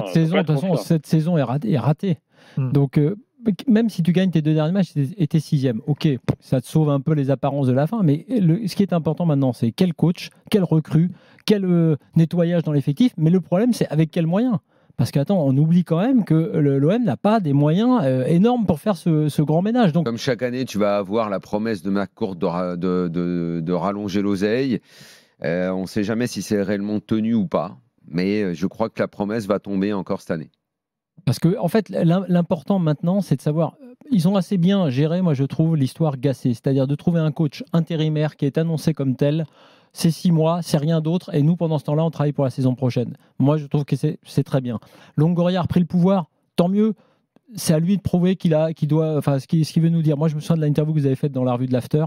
Cette saison, de toute façon, cette saison est ratée. Donc, même si tu gagnes tes 2 derniers matchs et t'es 6e, ok, ça te sauve un peu les apparences de la fin, mais ce qui est important maintenant, c'est quel coach, quel recrue, quel nettoyage dans l'effectif, mais le problème, c'est avec quels moyens. Parce qu'attends, on oublie quand même que l'OM n'a pas des moyens énormes pour faire ce grand ménage. Donc, comme chaque année, tu vas avoir la promesse de McCourt de rallonger l'oseille. On ne sait jamais si c'est réellement tenu ou pas, mais je crois que la promesse va tomber encore cette année. Parce que, en fait, l'important maintenant, c'est de savoir. Ils ont assez bien géré, moi je trouve, l'histoire Gasset. C'est-à-dire de trouver un coach intérimaire qui est annoncé comme tel. C'est 6 mois, c'est rien d'autre. Et nous, pendant ce temps-là, on travaille pour la saison prochaine. Moi, je trouve que c'est très bien. Longoria a repris le pouvoir, tant mieux. C'est à lui de prouver qu'il doit. Enfin, ce qu'il veut nous dire. Moi, je me souviens de l'interview que vous avez faite dans la revue de l'After,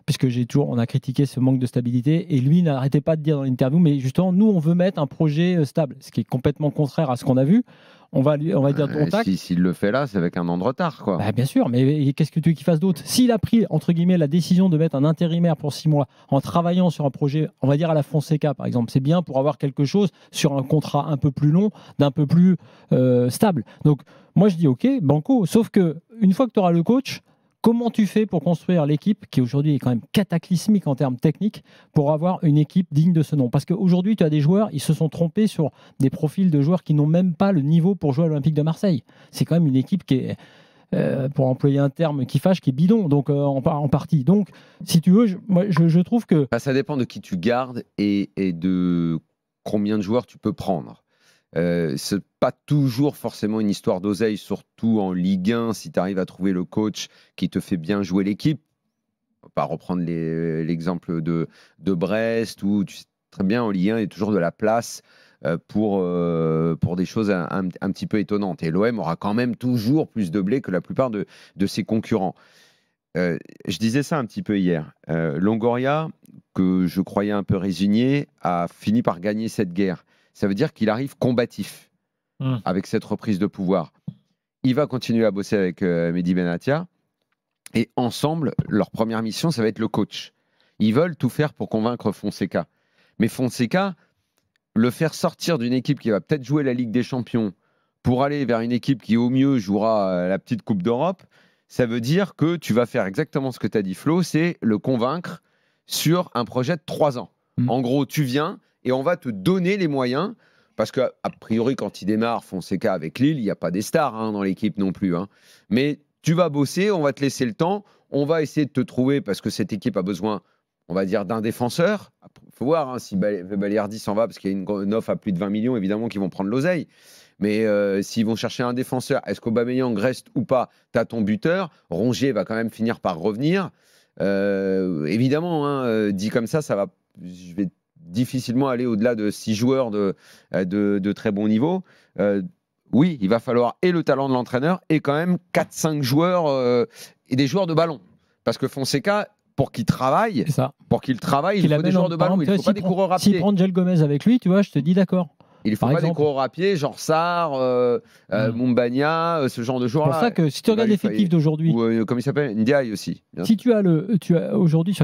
puisque on a critiqué ce manque de stabilité. Et lui n'arrêtait pas de dire dans l'interview, mais justement, nous, on veut mettre un projet stable. Ce qui est complètement contraire à ce qu'on a vu. On va dire ton tac. S'il le fait là, c'est avec un an de retard, quoi. Bah, bien sûr, mais qu'est-ce que tu veux qu'il fasse d'autre? S'il a pris, entre guillemets, la décision de mettre un intérimaire pour 6 mois en travaillant sur un projet, on va dire à la Fonseca, par exemple, c'est bien pour avoir quelque chose sur un contrat un peu plus long, d'un peu plus stable. Donc, moi, je dis OK, banco. Sauf que une fois que tu auras le coach, comment tu fais pour construire l'équipe qui aujourd'hui est quand même cataclysmique en termes techniques pour avoir une équipe digne de ce nom? Parce qu'aujourd'hui, tu as des joueurs, ils se sont trompés sur des profils de joueurs qui n'ont même pas le niveau pour jouer à l'Olympique de Marseille. C'est quand même une équipe qui est, pour employer un terme qui fâche, qui est bidon, donc en partie. Donc, si tu veux, je trouve que... Ça dépend de qui tu gardes et de combien de joueurs tu peux prendre. C'est pas toujours forcément une histoire d'oseille, surtout en Ligue 1, si tu arrives à trouver le coach qui te fait bien jouer l'équipe. On va pas reprendre l'exemple de Brest, où tu sais très bien en Ligue 1, il y a toujours de la place pour des choses un petit peu étonnantes. Et l'OM aura quand même toujours plus de blé que la plupart de ses concurrents. Je disais ça un petit peu hier. Longoria, que je croyais un peu résigné, a fini par gagner cette guerre. Ça veut dire qu'il arrive combatif avec cette reprise de pouvoir. Il va continuer à bosser avec Mehdi Benatia. Et ensemble, leur première mission, ça va être le coach. Ils veulent tout faire pour convaincre Fonseca. Mais Fonseca, le faire sortir d'une équipe qui va peut-être jouer la Ligue des Champions pour aller vers une équipe qui, au mieux, jouera la petite Coupe d'Europe, ça veut dire que tu vas faire exactement ce que tu as dit, Flo, c'est le convaincre sur un projet de 3 ans. En gros, tu viens... et on va te donner les moyens, parce qu'a priori, quand il démarre Fonseca avec Lille, il n'y a pas des stars dans l'équipe non plus. Mais tu vas bosser, on va te laisser le temps, on va essayer de te trouver, parce que cette équipe a besoin, on va dire, d'un défenseur. Il faut voir si Balerdi s'en va, parce qu'il y a une offre à plus de 20 millions, évidemment, qui vont prendre l'oseille. Mais s'ils vont chercher un défenseur, est-ce qu'Aubameyang reste ou pas? Tu as ton buteur, Rongier va quand même finir par revenir. Évidemment, dit comme ça, je vais difficilement aller au-delà de 6 joueurs de très bon niveau. Oui, il va falloir et le talent de l'entraîneur et quand même 4-5 joueurs et des joueurs de ballon. Parce que Fonseca, pour qu'il travaille, il faut des joueurs de ballon. Il ne faut pas des coureurs à pied. S'il prend Gel Gomez avec lui, tu vois, je te dis d'accord. Il ne faut pas des coureurs à pied, genre Sarr, Mumbagna, ce genre de joueurs-là. C'est pour ça que si tu regardes l'effectif d'aujourd'hui... Ou comme il s'appelle, Ndiaye aussi. Si tu as aujourd'hui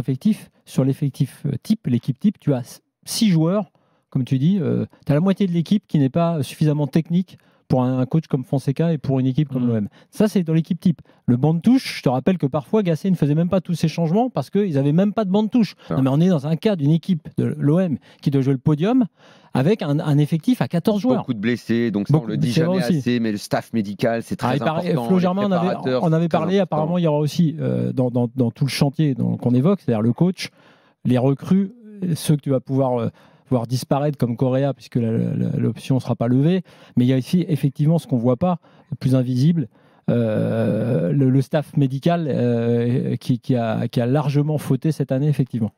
sur l'effectif type, l'équipe type, tu as 6 joueurs, comme tu dis, tu as la moitié de l'équipe qui n'est pas suffisamment technique pour un coach comme Fonseca et pour une équipe comme l'OM. Ça, c'est dans l'équipe type. Le banc de touche, je te rappelle que parfois, Gasset ne faisait même pas tous ces changements parce qu'ils n'avaient même pas de banc de touche. Non, mais on est dans un cas d'une équipe de l'OM qui doit jouer le podium avec un effectif à 14 joueurs. Beaucoup de blessés, donc ça, on le dit jamais assez, mais le staff médical, c'est très important. Flo Germain, on avait parlé, apparemment, il y aura aussi, dans tout le chantier qu'on évoque, c'est-à-dire le coach, les recrues, ceux que tu vas pouvoir... voir disparaître comme Correa, puisque l'option ne sera pas levée. Mais il y a ici, effectivement, ce qu'on ne voit pas, le plus invisible, le staff médical qui a largement fauté cette année, effectivement.